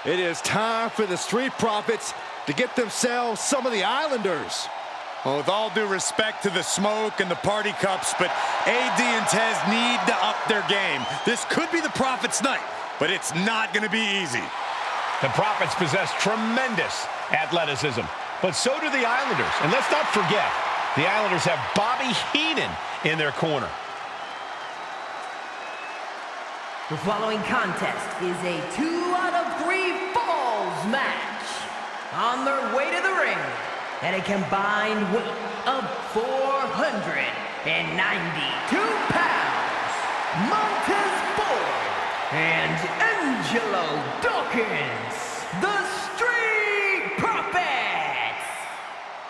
It is time for the Street Profits to get themselves some of the Islanders. Well, with all due respect to the smoke and the party cups, but AD and Tez need to up their game. This could be the Profits' night, but it's not going to be easy. The Profits possess tremendous athleticism, but so do the Islanders. And let's not forget, the Islanders have Bobby Heenan in their corner. The following contest is a 2 out of 3 falls match. On their way to the ring, at a combined weight of 492 pounds, Montez Ford and Angelo Dawkins, the Street Profits.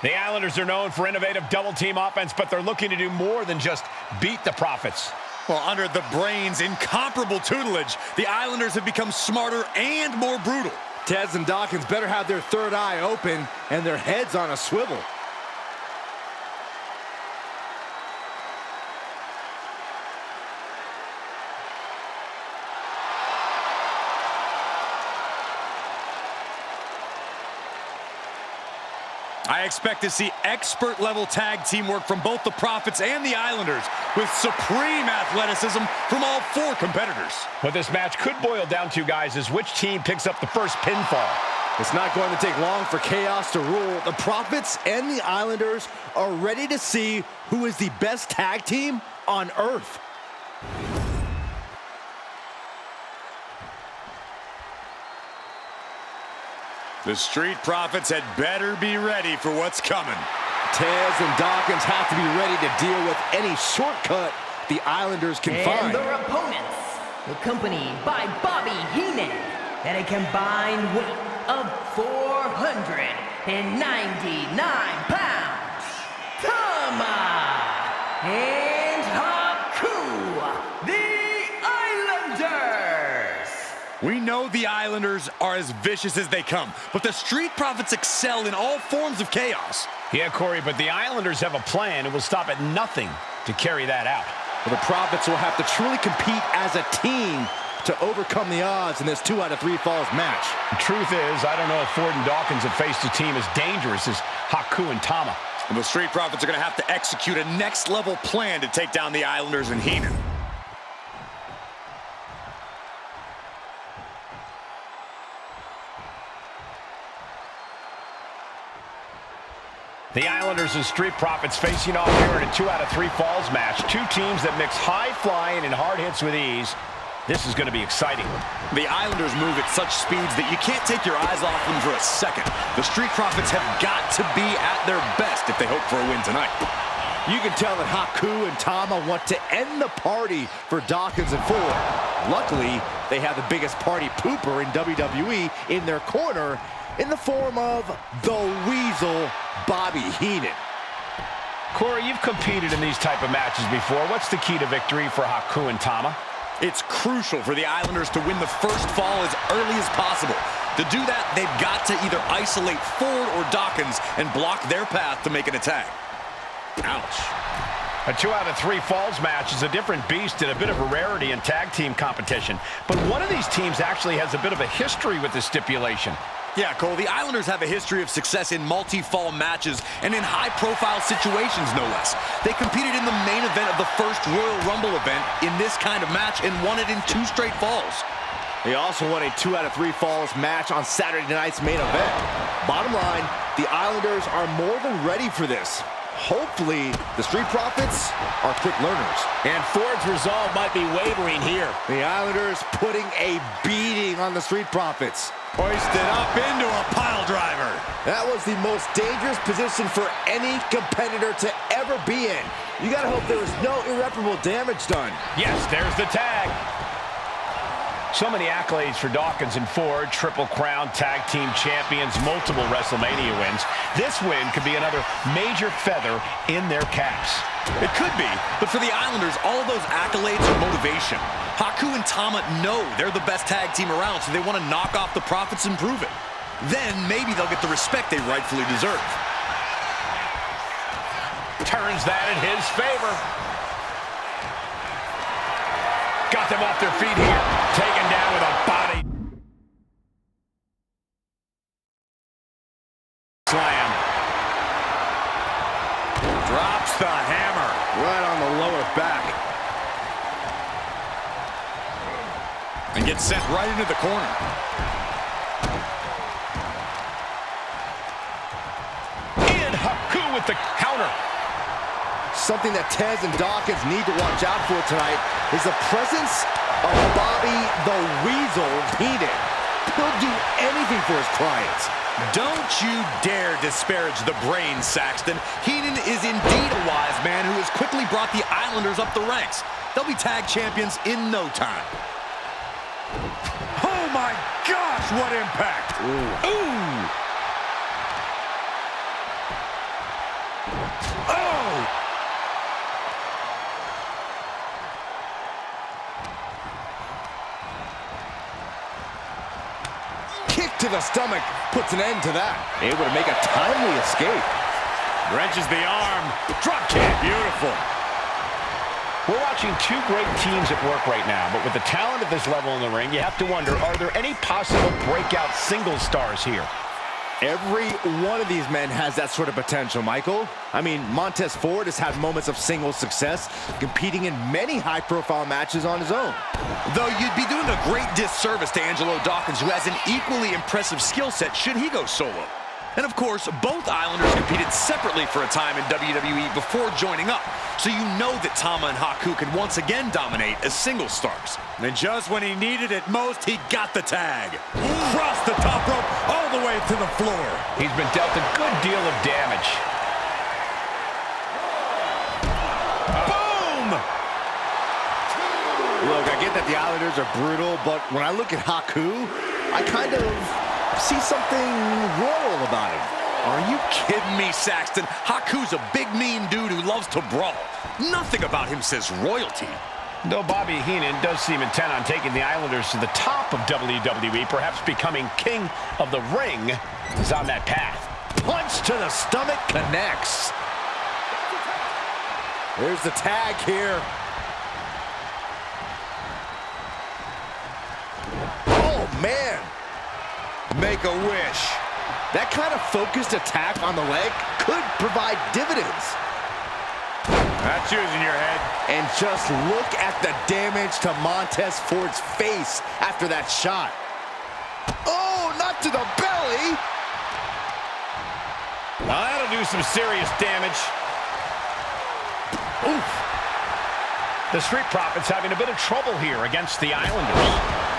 The Islanders are known for innovative double-team offense, but they're looking to do more than just beat the Profits. Well, under the Brains' incomparable tutelage, the Islanders have become smarter and more brutal. Tez and Dawkins better have their third eye open and their heads on a swivel. I expect to see expert-level tag teamwork from both the Profits and the Islanders, with supreme athleticism from all 4 competitors. What this match could boil down to, guys, is which team picks up the first pinfall. It's not going to take long for chaos to rule. The Profits and the Islanders are ready to see who is the best tag team on Earth. The Street Profits had better be ready for what's coming. Tez and Dawkins have to be ready to deal with any shortcut the Islanders can find. And their opponents, accompanied by Bobby Heenan, at a combined weight of 499 pounds, Tama and Haku, the Islanders. We know the Islanders are as vicious as they come, but the Street Profits excel in all forms of chaos. Yeah, Corey, but the Islanders have a plan and will stop at nothing to carry that out. Well, the Profits will have to truly compete as a team to overcome the odds in this 2 out of 3 falls match. The truth is, I don't know if Ford and Dawkins have faced a team as dangerous as Haku and Tama. And the Street Profits are going to have to execute a next-level plan to take down the Islanders and Heenan. The Islanders and Street Profits facing off here in a 2 out of 3 falls match. 2 teams that mix high flying and hard hits with ease. This is going to be exciting. The Islanders move at such speeds that you can't take your eyes off them for a second. The Street Profits have got to be at their best if they hope for a win tonight. You can tell that Haku and Tama want to end the party for Dawkins and Ford. Luckily, they have the biggest party pooper in WWE in their corner in the form of the Weasel, Bobby Heenan. Corey, you've competed in these type of matches before. What's the key to victory for Haku and Tama? It's crucial for the Islanders to win the first fall as early as possible. To do that, they've got to either isolate Ford or Dawkins and block their path to make an attack. Ouch. A 2 out of 3 falls match is a different beast and a bit of a rarity in tag team competition. But one of these teams actually has a bit of a history with this stipulation. Yeah, Cole, the Islanders have a history of success in multi-fall matches and in high-profile situations, no less. They competed in the main event of the first Royal Rumble event in this kind of match and won it in 2 straight falls. They also won a 2 out of 3 falls match on Saturday night's main event. Bottom line, the Islanders are more than ready for this. Hopefully, the Street Profits are quick learners. And Ford's resolve might be wavering here. The Islanders putting a beating on the Street Profits. Hoisted up into a pile driver. That was the most dangerous position for any competitor to ever be in. You gotta hope there was no irreparable damage done. Yes, there's the tag. So many accolades for Dawkins and Ford. Triple Crown Tag Team Champions, multiple WrestleMania wins. This win could be another major feather in their caps. It could be, but for the Islanders, all of those accolades are motivation. Haku and Tama know they're the best tag team around, so they want to knock off the Profits and prove it. Then maybe they'll get the respect they rightfully deserve. Turns that in his favor. Got them off their feet here. Taken down with a body. Drops the hammer. Right on the lower back. And gets sent right into the corner. And Haku with the counter. Something that Tez and Dawkins need to watch out for tonight is the presence of Bobby the Weasel Heenan. He'll do anything for his clients. Don't you dare disparage the brain, Saxton. Heenan is indeed a wise man who has quickly brought the Islanders up the ranks. They'll be tag champions in no time. Oh my gosh, what impact! Ooh. Ooh! Oh! Kick to the stomach puts an end to that. Able to make a timely escape. Wrenches the arm. Drop kick. Beautiful. We're watching two great teams at work right now, but with the talent at this level in the ring, you have to wonder, are there any possible breakout single stars here? Every one of these men has that sort of potential, Michael. I mean, Montez Ford has had moments of single success, competing in many high-profile matches on his own. Though you'd be doing a great disservice to Angelo Dawkins, who has an equally impressive skill set should he go solo. And of course, both Islanders competed separately for a time in WWE before joining up. So you know that Tama and Haku can once again dominate as single stars. And just when he needed it most, he got the tag. Crossed the top rope all the way to the floor. He's been dealt a good deal of damage. Boom! Look, I get that the Islanders are brutal, but when I look at Haku, I kind of see something royal about him. Are you kidding me, Saxton? Haku's a big, mean dude who loves to brawl. Nothing about him says royalty. Though Bobby Heenan does seem intent on taking the Islanders to the top of WWE, perhaps becoming king of the ring, is on that path. Punch to the stomach connects. There's the tag here. Oh, man. Make a wish. That kind of focused attack on the leg could provide dividends. That's using your head. And just look at the damage to Montez Ford's face after that shot. Oh, not to the belly. Now that'll do some serious damage. Oof. The Street Profits having a bit of trouble here against the Islanders.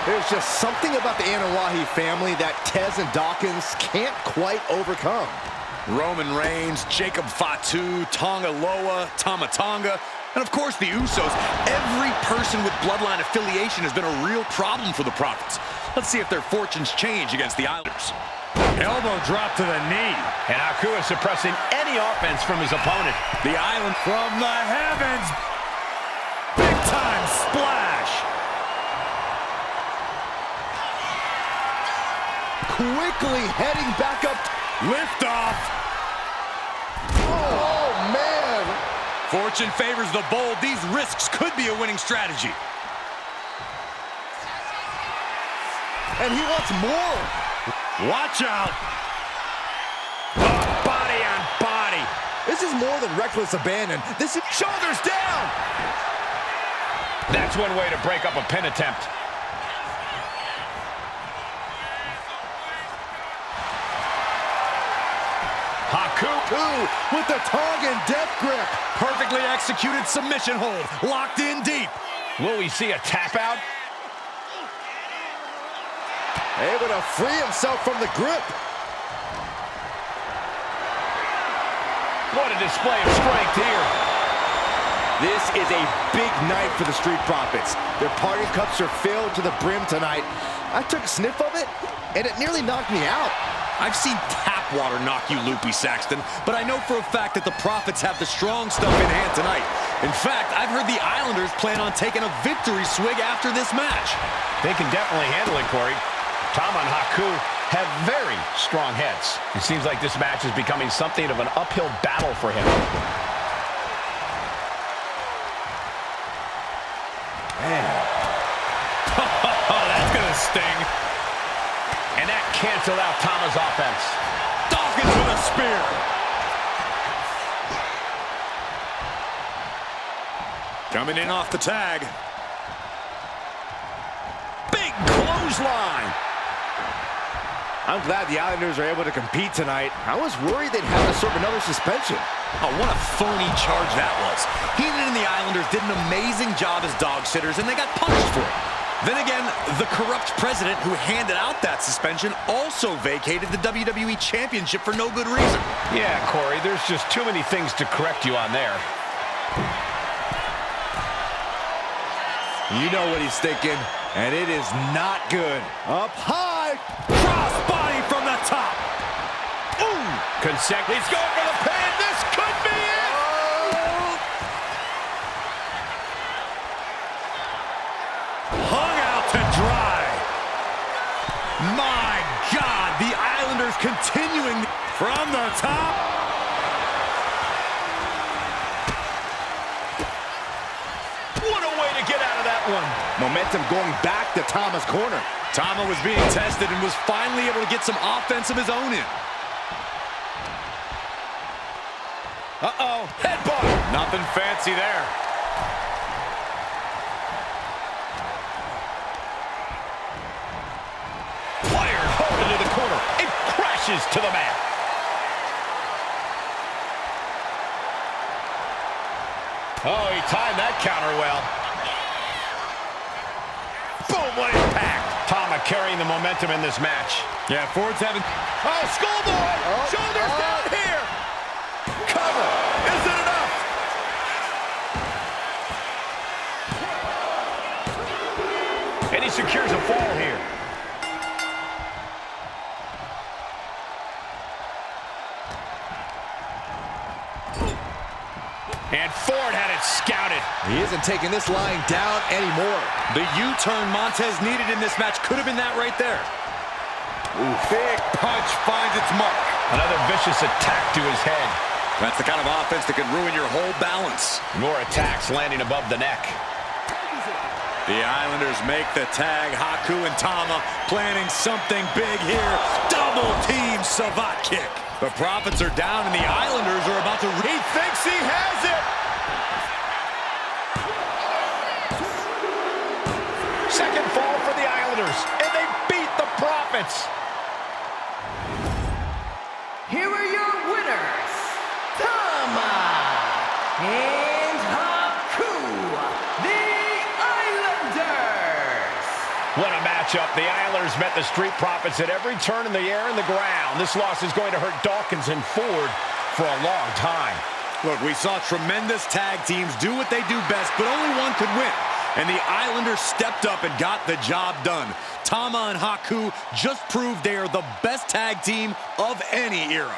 There's just something about the Anawahi family that Tez and Dawkins can't quite overcome. Roman Reigns, Jacob Fatu, Tonga Loa, Tama Tonga, and of course the Usos. Every person with bloodline affiliation has been a real problem for the Profits. Let's see if their fortunes change against the Islanders. Elbow drop to the knee. And Haku is suppressing any offense from his opponent. The Island From the heavens. Big time splash. Quickly heading back up. Lift off. Oh, man. Fortune favors the bold. These risks could be a winning strategy. And he wants more. Watch out. Oh, body on body. This is more than reckless abandon. This is shoulders down. That's one way to break up a pin attempt. Haku with the Tongan death grip. Perfectly executed submission hold. Locked in deep. Will we see a tap out? Able to free himself from the grip. What a display of strength here. This is a big night for the Street Profits. Their party cups are filled to the brim tonight. I took a sniff of it, and it nearly knocked me out. I've seen tap water knock you loopy, Saxton, but I know for a fact that the Profits have the strong stuff in hand tonight. In fact, I've heard the Islanders plan on taking a victory swig after this match. They can definitely handle it, Corey. Tama and Haku have very strong heads. It seems like this match is becoming something of an uphill battle for him. Man. Oh, that's gonna sting. And that canceled out Tama's offense. Dawkins with a spear. Coming in off the tag. Big clothesline. I'm glad the Islanders are able to compete tonight. I was worried they'd have to serve another suspension. Oh, what a phony charge that was. Heenan and the Islanders did an amazing job as dog sitters, and they got punished for it. Then again, the corrupt president who handed out that suspension also vacated the WWE Championship for no good reason. Yeah, Corey, there's just too many things to correct you on there. You know what he's thinking, and it is not good. Up high. Crossbody from the top. Ooh! He's going for the pin. This could be it! Hung out to dry. My God, the Islanders continuing from the top. What a way to get out of that one. Momentum going back to Tama's corner. Tama was being tested and was finally able to get some offense of his own in. Uh-oh, headbutt. Nothing fancy there. Fired hard into the corner. It crashes to the mat. Oh, he timed that counter well. Boom, what impact. Tama carrying the momentum in this match. Yeah, Ford's having... Oh, schoolboy! Shoulders down here! Cover. Is it enough? And he secures a fall here. And Ford had it scouted. He isn't taking this line down anymore. The U-turn Montez needed in this match could have been that right there. Ooh, Big punch finds its mark. Another vicious attack to his head. That's the kind of offense that can ruin your whole balance. More attacks landing above the neck. The Islanders make the tag. Haku and Tama planning something big here. Double team savate kick. The Profits are down, and the Islanders are about to... He thinks he has it! Second fall for the Islanders, and they beat the Profits. Here are your winners, Tama and Haku, the Islanders. What a matchup. The Islanders met the Street Profits at every turn in the air and the ground. This loss is going to hurt Dawkins and Ford for a long time. Look, we saw tremendous tag teams do what they do best, but only one could win. And the Islanders stepped up and got the job done. Tama and Haku just proved they are the best tag team of any era.